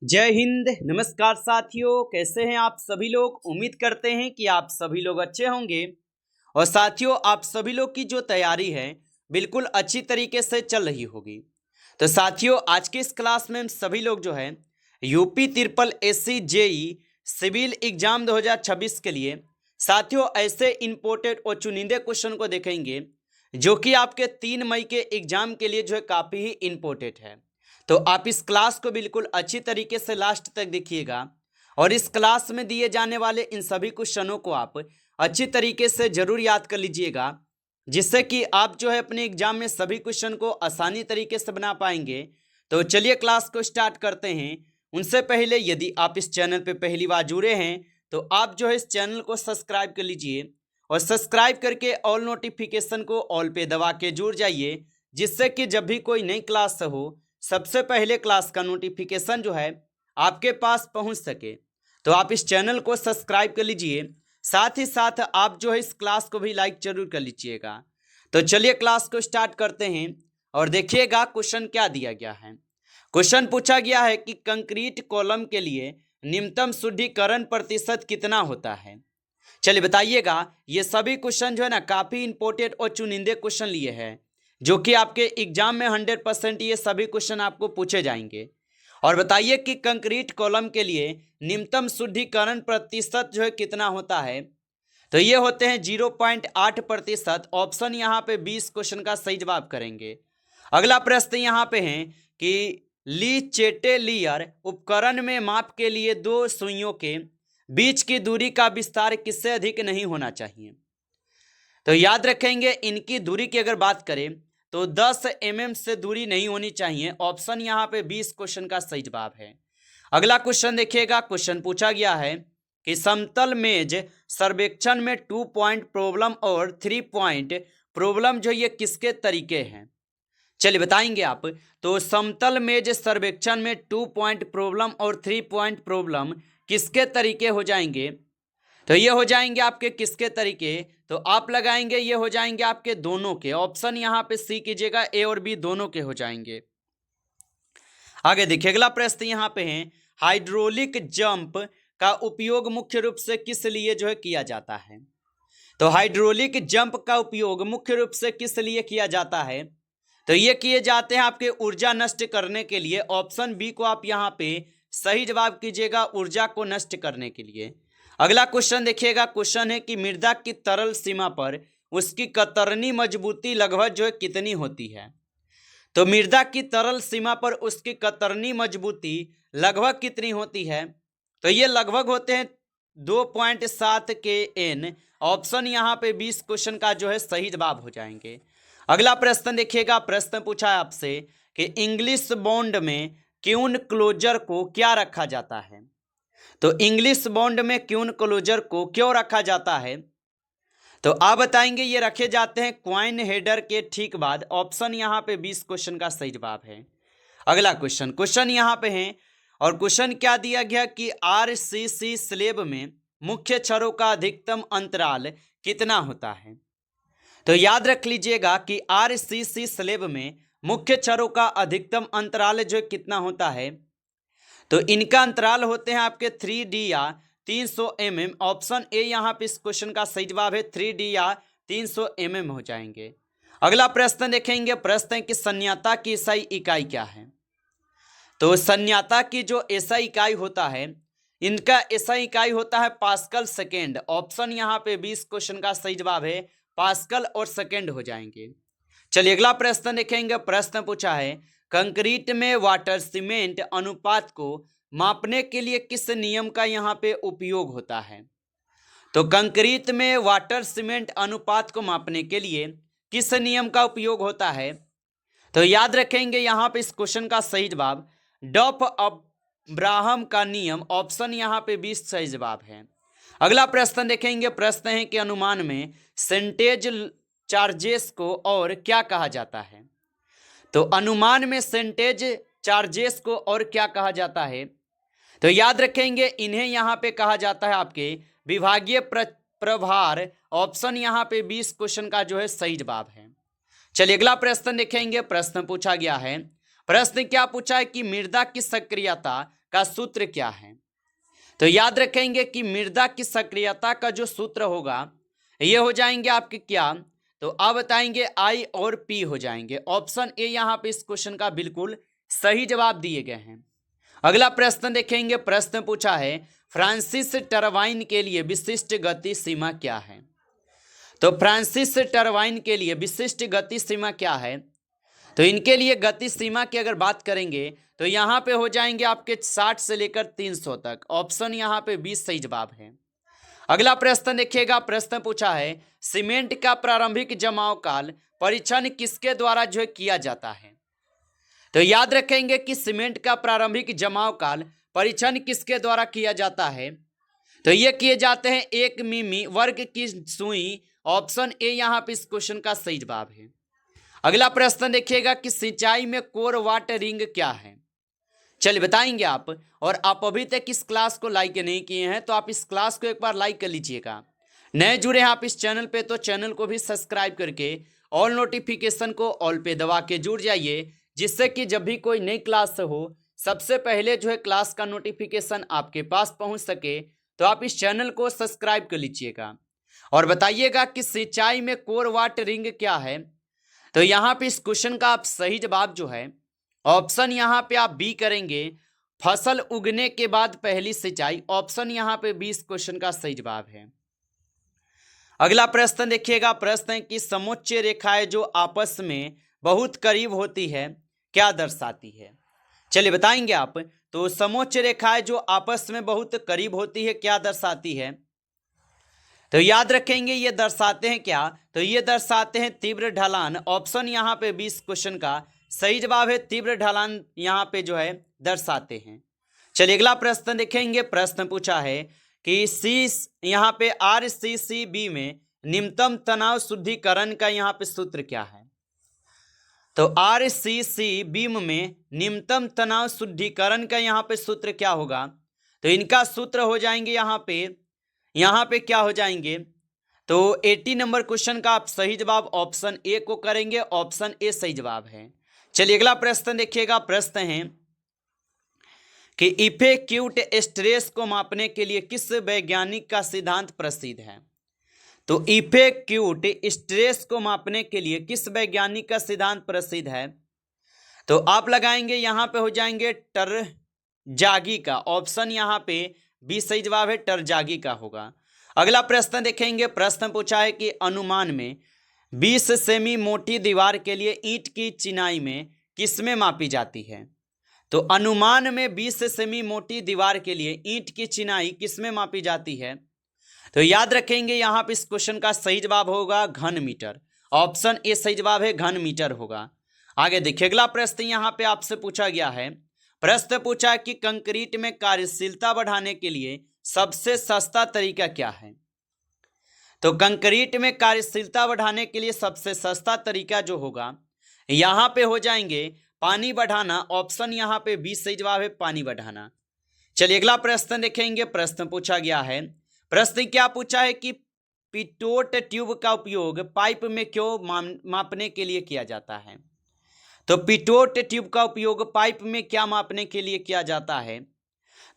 जय हिंद। नमस्कार साथियों, कैसे हैं आप सभी लोग। उम्मीद करते हैं कि आप सभी लोग अच्छे होंगे। और साथियों, आप सभी लोग की जो तैयारी है बिल्कुल अच्छी तरीके से चल रही होगी। तो साथियों, आज के इस क्लास में हम सभी लोग जो है UP triple SC JE civil exam 2026 के लिए साथियों ऐसे इंपोर्टेड और चुनिंदे क्वेश्चन को देखेंगे जो कि आपके 3 मई के एग्जाम के लिए जो है काफ़ी ही इंपॉर्टेंट है। तो आप इस क्लास को बिल्कुल अच्छी तरीके से लास्ट तक देखिएगा और इस क्लास में दिए जाने वाले इन सभी क्वेश्चनों को आप अच्छी तरीके से जरूर याद कर लीजिएगा, जिससे कि आप जो है अपने एग्जाम में सभी क्वेश्चन को आसानी तरीके से बना पाएंगे। तो चलिए क्लास को स्टार्ट करते हैं। उनसे पहले यदि आप इस चैनल पर पहली बार जुड़े हैं तो आप जो है इस चैनल को सब्सक्राइब कर लीजिए और सब्सक्राइब करके ऑल नोटिफिकेशन को ऑल पे दबा के जुड़ जाइए, जिससे कि जब भी कोई नई क्लास हो सबसे पहले क्लास का नोटिफिकेशन जो है आपके पास पहुंच सके। तो आप इस चैनल को सब्सक्राइब कर लीजिए, साथ ही साथ आप जो है इस क्लास को भी लाइक जरूर कर लीजिएगा। तो चलिए क्लास को स्टार्ट करते हैं और देखिएगा क्वेश्चन क्या दिया गया है। क्वेश्चन पूछा गया है कि कंक्रीट कॉलम के लिए न्यूनतम शुद्धिकरण प्रतिशत कितना होता है। चलिए बताइएगा। ये सभी क्वेश्चन जो है ना काफी इंपॉर्टेंट और चुनिंदे क्वेश्चन लिए हैं, जो कि आपके एग्जाम में 100% ये सभी क्वेश्चन आपको पूछे जाएंगे। और बताइए कि कंक्रीट कॉलम के लिए न्यूनतम शुद्धिकरण प्रतिशत जो है कितना होता है। तो ये होते हैं 0.8%। ऑप्शन यहाँ पे 20 क्वेश्चन का सही जवाब करेंगे। अगला प्रश्न यहाँ पे है कि ली चेटेलियर उपकरण में माप के लिए दो सुइयों के बीच की दूरी का विस्तार किससे अधिक नहीं होना चाहिए। तो याद रखेंगे, इनकी दूरी की अगर बात करें तो 10 mm से दूरी नहीं होनी चाहिए। ऑप्शन यहाँ पे 20 क्वेश्चन का सही जवाब है। अगला क्वेश्चन देखिएगा। क्वेश्चन पूछा गया है कि समतल मेज सर्वेक्षण में 2 पॉइंट प्रॉब्लम और 3 पॉइंट प्रॉब्लम जो ये किसके तरीके हैं। चलिए बताएंगे आप। तो समतल मेज सर्वेक्षण में 2 पॉइंट प्रॉब्लम और 3 पॉइंट प्रॉब्लम किसके तरीके हो जाएंगे। तो ये हो जाएंगे आपके किसके तरीके। तो आप लगाएंगे ये हो जाएंगे आपके दोनों के। ऑप्शन यहाँ पे सी कीजिएगा, ए और बी दोनों के हो जाएंगे। आगे देखिए अगला प्रश्न यहाँ पे है, हाइड्रोलिक जंप का उपयोग मुख्य रूप से किस लिए जो है किया जाता है। तो हाइड्रोलिक जंप का उपयोग मुख्य रूप से किस लिए किया जाता है। तो ये किए जाते हैं आपके ऊर्जा नष्ट करने के लिए। ऑप्शन बी को आप यहाँ पे सही जवाब कीजिएगा, ऊर्जा को नष्ट करने के लिए। अगला क्वेश्चन देखिएगा। क्वेश्चन है कि मृदा की तरल सीमा पर उसकी कतरनी मजबूती लगभग जो है कितनी होती है। तो मृदा की तरल सीमा पर उसकी कतरनी मजबूती लगभग कितनी होती है। तो ये लगभग होते हैं 2.7 kN। ऑप्शन यहाँ पे 20 क्वेश्चन का जो है सही जवाब हो जाएंगे। अगला प्रश्न देखिएगा। प्रश्न पूछा है आपसे कि इंग्लिश बॉन्ड में क्यून क्लोजर को क्या रखा जाता है। तो इंग्लिश बॉन्ड में क्यून क्लोजर को क्यों रखा जाता है। तो आप बताएंगे ये रखे जाते हैं क्वाइन हेडर के ठीक बाद। ऑप्शन यहाँ पे 20 क्वेश्चन का सही जवाब है। अगला क्वेश्चन यहाँ पे है और क्वेश्चन क्या दिया गया कि आरसीसी स्लेब में मुख्य छड़ों का अधिकतम अंतराल कितना होता है। तो याद रख लीजिएगा कि आरसीसी स्लेब में मुख्य छड़ों का अधिकतम अंतराल जो कितना होता है। तो इनका अंतराल होते हैं आपके 3D या 300 mm। ऑप्शन ए यहाँ पे इस क्वेश्चन का सही जवाब है, 3D या 300 mm हो जाएंगे। अगला प्रश्न देखेंगे। प्रश्न है कि संयाता की एसआई इकाई क्या है। तो संयाता की जो एसआई इकाई होता है, इनका एसआई इकाई होता है पास्कल सेकेंड। ऑप्शन यहाँ पे 20 क्वेश्चन का सही जवाब है, पास्कल और सेकेंड हो जाएंगे। चलिए अगला प्रश्न देखेंगे। प्रश्न पूछा है कंक्रीट में वाटर सीमेंट अनुपात को मापने के लिए किस नियम का यहाँ पे उपयोग होता है। तो कंक्रीट में वाटर सीमेंट अनुपात को मापने के लिए किस नियम का उपयोग होता है। तो याद रखेंगे यहाँ पे इस क्वेश्चन का सही जवाब डफ अब्राहम का नियम। ऑप्शन यहाँ पे 20 सही जवाब है। अगला प्रश्न देखेंगे। प्रश्न है कि अनुमान में सेंटेज चार्जेस को और क्या कहा जाता है। तो अनुमान में सेंटेज चार्जेस को और क्या कहा जाता है। तो याद रखेंगे इन्हें यहाँ पे कहा जाता है आपके विभागीय प्रभार। ऑप्शन यहाँ पे 20 क्वेश्चन का जो है सही जवाब है। चलिए अगला प्रश्न देखेंगे। प्रश्न पूछा गया है प्रश्न क्या पूछा है कि मृदा की सक्रियता का सूत्र क्या है। तो याद रखेंगे कि मृदा की सक्रियता का जो सूत्र होगा ये हो जाएंगे आपके क्या, तो आप बताएंगे आई और पी हो जाएंगे। ऑप्शन ए यहाँ पे इस क्वेश्चन का बिल्कुल सही जवाब दिए गए हैं। अगला प्रश्न देखेंगे। प्रश्न पूछा है फ्रांसिस टरबाइन के लिए विशिष्ट गति सीमा क्या है। तो फ्रांसिस टरबाइन के लिए विशिष्ट गति सीमा क्या है, तो इनके लिए गति सीमा की अगर बात करेंगे तो यहाँ पे हो जाएंगे आपके 60 से लेकर 300 तक। ऑप्शन यहाँ पे 20 सही जवाब है। अगला प्रश्न देखिएगा। प्रश्न पूछा है सीमेंट का प्रारंभिक जमाव काल परीक्षण किसके द्वारा जो है किया जाता है। तो याद रखेंगे कि सीमेंट का प्रारंभिक जमाव काल परीक्षण किसके द्वारा किया जाता है, तो ये किए जाते हैं 1 मिमी वर्ग की सुई। ऑप्शन ए यहाँ पे इस क्वेश्चन का सही जवाब है। अगला प्रश्न देखिएगा कि सिंचाई में कोर वाट रिंग क्या है। चलिए बताएंगे आप। और आप अभी तक इस क्लास को लाइक नहीं किए हैं तो आप इस क्लास को एक बार लाइक कर लीजिएगा। नए जुड़े हैं आप इस चैनल पे तो चैनल को भी सब्सक्राइब करके ऑल नोटिफिकेशन को ऑल पे दबा के जुड़ जाइए, जिससे कि जब भी कोई नई क्लास हो सबसे पहले जो है क्लास का नोटिफिकेशन आपके पास पहुंच सके। तो आप इस चैनल को सब्सक्राइब कर लीजिएगा और बताइएगा कि सिंचाई में कोर वाट रिंग क्या है। तो यहाँ पे इस क्वेश्चन का आप सही जवाब जो है ऑप्शन यहाँ पे आप बी करेंगे, फसल उगने के बाद पहली सिंचाई। ऑप्शन यहाँ पे 20 क्वेश्चन का सही जवाब है। अगला प्रश्न देखिएगा। प्रश्न है कि समोच्च रेखाएं जो आपस में बहुत करीब होती है क्या दर्शाती है। चलिए बताएंगे आप। तो समोच्च रेखाएं जो आपस में बहुत करीब होती है क्या दर्शाती है, तो याद रखेंगे ये दर्शाते हैं क्या, तो ये दर्शाते हैं तीव्र ढलान। ऑप्शन यहाँ पे 20 क्वेश्चन का सही जवाब है। तीव्र ढलान यहाँ पे जो है दर्शाते हैं। चलिए अगला प्रश्न देखेंगे। प्रश्न पूछा है कि सी यहाँ पे RCCB में निम्नतम तनाव शुद्धिकरण का यहाँ पे सूत्र क्या है। तो RCCB में निम्नतम तनाव शुद्धिकरण का यहाँ पे सूत्र क्या होगा, तो इनका सूत्र हो जाएंगे यहाँ पे क्या हो जाएंगे, तो 80 नंबर क्वेश्चन का आप सही जवाब ऑप्शन ए को करेंगे। ऑप्शन ए सही जवाब है। चलिए अगला प्रश्न देखिएगा। प्रश्न है कि इफेक्टिव स्ट्रेस को मापने के लिए किस वैज्ञानिक का सिद्धांत प्रसिद्ध है। तो इफेक्टिव स्ट्रेस को मापने के लिए किस वैज्ञानिक का सिद्धांत प्रसिद्ध है, तो आप लगाएंगे यहाँ पे हो जाएंगे टरजागी का। ऑप्शन यहाँ पे 20 सही जवाब है, टरजागी का होगा। अगला प्रश्न देखेंगे। प्रश्न पूछा है कि अनुमान में 20 सेमी मोटी दीवार के लिए ईंट की चिनाई में किसमें मापी जाती है। तो अनुमान में 20 सेमी मोटी दीवार के लिए ईंट की चिनाई किसमें मापी जाती है, तो याद रखेंगे यहाँ पे इस क्वेश्चन का सही जवाब होगा घन मीटर। ऑप्शन ए सही जवाब है, घन मीटर होगा। आगे देखिए अगला प्रश्न यहाँ पे आपसे पूछा गया है। प्रश्न पूछा कि कंक्रीट में कार्यशीलता बढ़ाने के लिए सबसे सस्ता तरीका क्या है। तो कंक्रीट में कार्यशीलता बढ़ाने के लिए सबसे सस्ता तरीका जो होगा यहाँ पे हो जाएंगे पानी बढ़ाना। ऑप्शन यहाँ पे 20 सही जवाब है, पानी बढ़ाना। चलिए अगला प्रश्न देखेंगे। प्रश्न पूछा गया है। प्रश्न क्या पूछा है कि पिटोट ट्यूब का उपयोग पाइप में क्यों मापने के लिए किया जाता है। तो पिटोट ट्यूब का उपयोग पाइप में क्या मापने के लिए किया जाता है,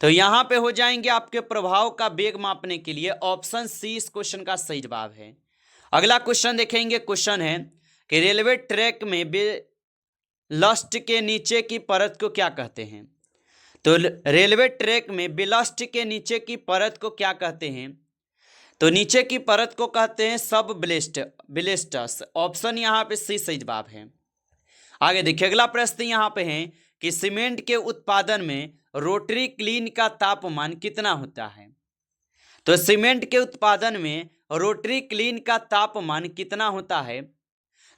तो यहाँ पे हो जाएंगे आपके प्रभाव का वेग मापने के लिए। ऑप्शन सी इस क्वेश्चन का सही जवाब है। अगला क्वेश्चन देखेंगे। क्वेश्चन है कि रेलवे ट्रैक में बेलस्ट के नीचे की परत को क्या कहते हैं। तो रेलवे ट्रैक में बेलस्ट के नीचे की परत को क्या कहते हैं, तो नीचे की परत को कहते हैं सब ब्लेस्टस। ऑप्शन यहाँ पे सी सही जवाब है। आगे देखिए अगला प्रश्न यहाँ पे है कि सीमेंट के उत्पादन में रोटरी क्लीन का तापमान कितना होता है। तो सीमेंट के उत्पादन में रोटरी क्लीन का तापमान कितना होता है,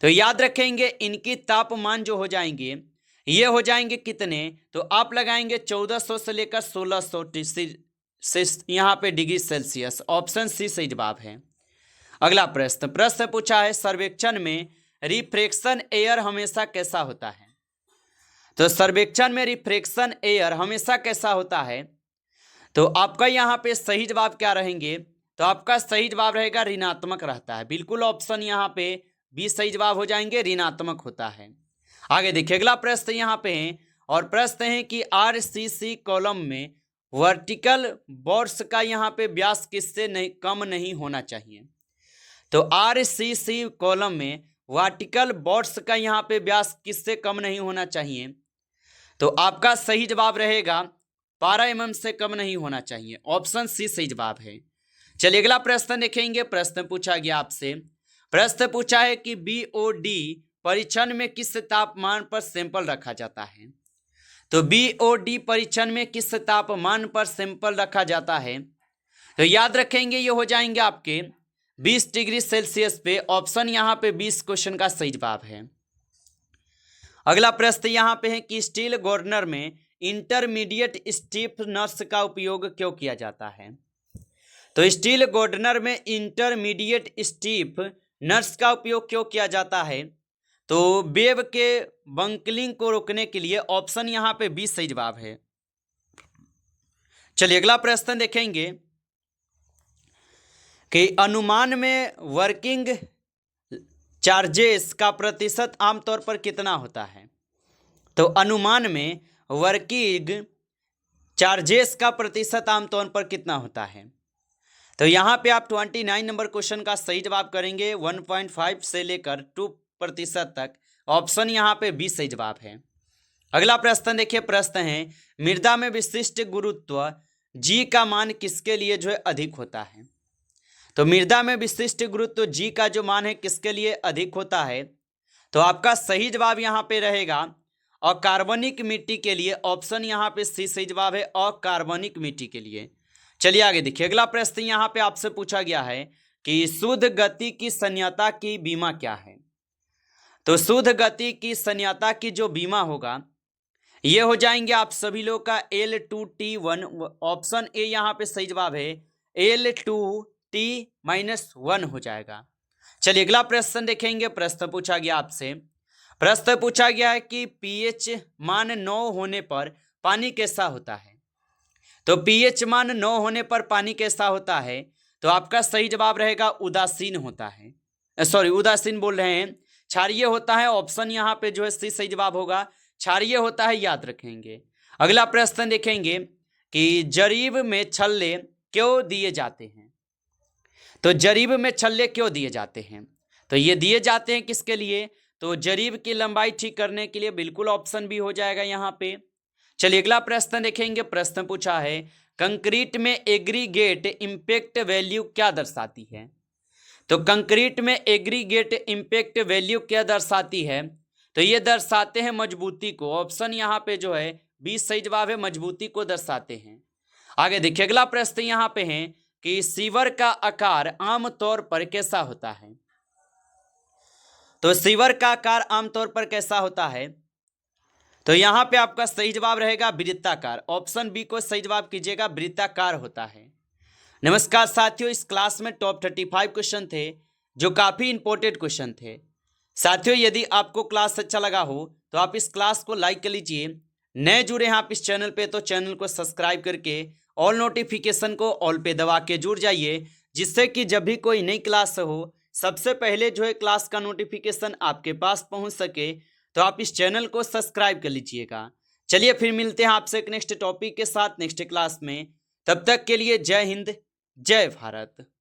तो याद रखेंगे इनकी तापमान जो हो जाएंगे ये हो जाएंगे कितने, तो आप लगाएंगे 1400 से लेकर 1600 यहाँ पे डिग्री सेल्सियस। ऑप्शन सी सही जवाब है। अगला प्रश्न पूछा है सर्वेक्षण में रिफ्रैक्शन एयर हमेशा कैसा होता है। तो सर्वेक्षण में रिफ्रैक्शन एयर हमेशा कैसा होता है, तो आपका यहाँ पे सही जवाब क्या रहेंगे, तो आपका सही जवाब रहेगा ऋणात्मक रहता है। बिल्कुल ऑप्शन यहाँ पे 20 सही जवाब हो जाएंगे, ऋणात्मक होता है। आगे देखिए अगला प्रश्न यहाँ पे है और प्रश्न है कि आरसीसी कॉलम में वर्टिकल बोर्ड्स का यहाँ पे व्यास किससे नहीं कम नहीं होना चाहिए। तो आरसीसी कॉलम में वर्टिकल बोर्ड्स का यहाँ पे व्यास किससे कम नहीं होना चाहिए। तो आपका सही जवाब रहेगा 12 mm से कम नहीं होना चाहिए। ऑप्शन सी सही जवाब है। चलिए अगला प्रश्न देखेंगे। प्रश्न पूछा गया आपसे, प्रश्न पूछा है कि बीओडी परीक्षण में किस तापमान पर सैंपल रखा जाता है। तो बीओडी परीक्षण में किस तापमान पर सैंपल रखा जाता है। तो याद रखेंगे ये हो जाएंगे आपके 20 डिग्री सेल्सियस पे। ऑप्शन यहाँ पे 20 क्वेश्चन का सही जवाब है। अगला प्रश्न यहाँ पे है कि स्टील गार्डनर में इंटरमीडिएट स्टीफनर्स का उपयोग क्यों किया जाता है। तो स्टील गार्डनर में इंटरमीडिएट स्टीफनर्स का उपयोग क्यों किया जाता है। तो वेव के बंकलिंग को रोकने के लिए। ऑप्शन यहाँ पे 20 सही जवाब है। चलिए अगला प्रश्न देखेंगे कि अनुमान में वर्किंग चार्जेस का प्रतिशत आमतौर पर कितना होता है। तो अनुमान में वर्किंग चार्जेस का प्रतिशत आमतौर पर कितना होता है। तो यहाँ पे आप 29 नंबर क्वेश्चन का सही जवाब करेंगे 1.5 से लेकर 2% तक। ऑप्शन यहाँ पे 20 सही जवाब है। अगला प्रश्न देखिए। प्रश्न है मृदा में विशिष्ट गुरुत्व जी का मान किसके लिए जो है अधिक होता है। तो मृदा में विशिष्ट गुरुत्व जी का जो मान है किसके लिए अधिक होता है। तो आपका सही जवाब यहाँ पे रहेगा अकार्बनिक मिट्टी के लिए। ऑप्शन यहाँ पे सी सही जवाब है, अकार्बनिक मिट्टी के लिए। चलिए आगे देखिए अगला प्रश्न यहाँ पे आपसे पूछा गया है कि शुद्ध गति की संयता की बीमा क्या है। तो शुद्ध गति की संयता की जो बीमा होगा ये हो जाएंगे आप सभी लोग का L2T1। ऑप्शन ए यहाँ पे सही जवाब है, L2T-1 हो जाएगा। चलिए अगला प्रश्न देखेंगे। प्रश्न पूछा गया आपसे, प्रश्न पूछा गया है कि पीएच मान 9 होने पर पानी कैसा होता है। तो पीएच मान 9 होने पर पानी कैसा होता है। तो आपका सही जवाब रहेगा उदासीन होता है। सॉरी उदासीन बोल रहे हैं, क्षारीय होता है। ऑप्शन यहाँ पे जो है सी सही जवाब होगा, क्षारीय होता है, याद रखेंगे। अगला प्रश्न देखेंगे कि जरीब में छल्ले क्यों दिए जाते हैं। तो जरीब में छल्ले क्यों दिए जाते हैं। तो ये दिए जाते हैं किसके लिए। तो जरीब की लंबाई ठीक करने के लिए। बिल्कुल ऑप्शन भी हो जाएगा यहाँ पे। चलिए अगला प्रश्न देखेंगे। प्रश्न पूछा है कंक्रीट में एग्रीगेट इम्पैक्ट वैल्यू क्या दर्शाती है। तो कंक्रीट में एग्रीगेट इम्पैक्ट वैल्यू क्या दर्शाती है। तो ये दर्शाते हैं मजबूती को। ऑप्शन यहाँ पे जो है 20 सही जवाब है, मजबूती को दर्शाते हैं। आगे देखिए अगला प्रश्न यहाँ पे है कि सीवर का आकार आमतौर पर कैसा होता है। तो सीवर का आकार आमतौर पर कैसा होता है। तो यहाँ पे आपका सही जवाब रहेगा वृत्ताकार। ऑप्शन बी को सही जवाब कीजिएगा, वृत्ताकार होता है। नमस्कार साथियों, इस क्लास में टॉप 35 क्वेश्चन थे जो काफ़ी इंपॉर्टेंट क्वेश्चन थे। साथियों यदि आपको क्लास अच्छा लगा हो तो आप इस क्लास को लाइक कर लीजिए। नए जुड़े हैं आप इस चैनल पे तो चैनल को सब्सक्राइब करके ऑल नोटिफिकेशन को ऑल पे दबा के जुड़ जाइए, जिससे कि जब भी कोई नई क्लास हो सबसे पहले जो है क्लास का नोटिफिकेशन आपके पास पहुंच सके। तो आप इस चैनल को सब्सक्राइब कर लीजिएगा। चलिए फिर मिलते हैं आपसे एक नेक्स्ट टॉपिक के साथ नेक्स्ट क्लास में। तब तक के लिए जय हिंद, जय भारत।